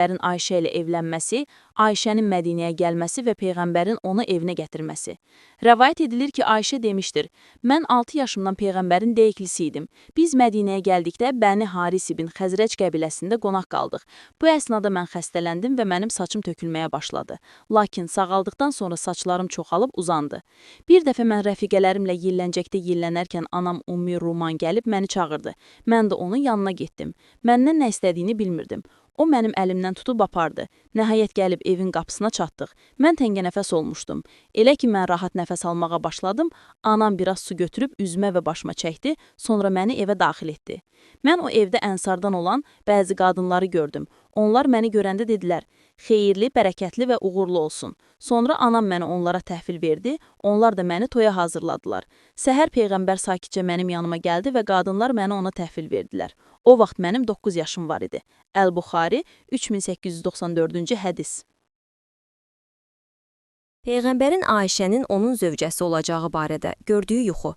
Peyğəmbərin Ayşə ilə evlənməsi, Ayşənin Mədinəyə gəlməsi və Peyğəmbərin onu evinə gətirməsi. Rəvayət edilir ki, Ayşə demişdir, mən 6 yaşımdan Peyğəmbərin deyiklisi idim. Biz Mədinəyə gəldikdə Bəni Haris ibn Xəzrəc qəbiləsində qonaq qaldıq. Bu əsnada mən xəstələndim və mənim saçım tökülməyə başladı. Lakin sağaldıqdan sonra saçlarım çoxalıb uzandı. Bir dəfə mən rəfiqələrimlə Yelləncəkdə yellənərkən anam Ummi Ruman gəlib məni çağırdı. Mən də onun yanına getdim. Məndən nə istədiyini bilmirdim. O mənim əlimdən tutub apardı. Nəhayət gəlib evin qapısına çatdıq. Mən təngənəfəs olmuşdum. Elə ki, mən rahat nəfəs almağa başladım, anam biraz su götürüb üzümə və başıma çəkdi, sonra məni evə daxil etdi. Mən o evdə ənsardan olan bəzi qadınları gördüm. Onlar məni görəndə dedilər, xeyirli, bərəkətli və uğurlu olsun. Sonra anam məni onlara təhvil verdi, onlar da məni toya hazırladılar. Səhər Peyğəmbər sakitcə mənim yanıma gəldi və qadınlar məni ona təhvil verdilər. O vaxt mənim 9 yaşım var idi. Əl-Buxari, 3894-cü hədis. Peyğəmbərin Ayşənin onun zövcəsi olacağı barədə gördüyü yuxu.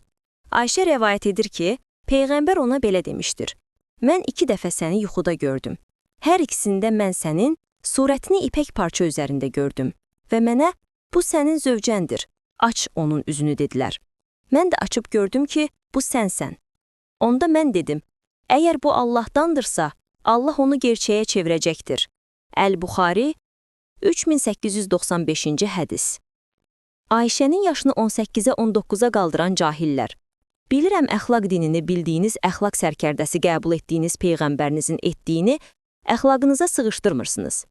Ayşə rəvayət edir ki, Peyğəmbər ona belə demişdir. Mən 2 dəfə səni yuxuda gördüm. Hər ikisində mən sənin surətini ipək parça üzərində gördüm və mənə, bu sənin zövcəndir, aç onun üzünü dedilər. Mən də açıb gördüm ki, bu sənsən. Onda mən dedim, əgər bu Allahdandırsa, Allah onu gerçəyə çevirəcəkdir. Əl-Buxari, 3895-ci hədis. Ayşənin yaşını 18-ə 19-a qaldıran cahillər. Bilirəm əxlaq dinini bildiyiniz əxlaq sərkərdəsi qəbul etdiyiniz Peyğəmbərinizin etdiyini əxlaqınıza sığışdırmırsınız.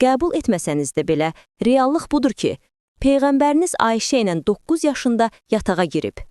Qəbul etməsəniz də belə, reallıq budur ki, Peyğəmbəriniz Ayşə ilə 9 yaşında yatağa girib.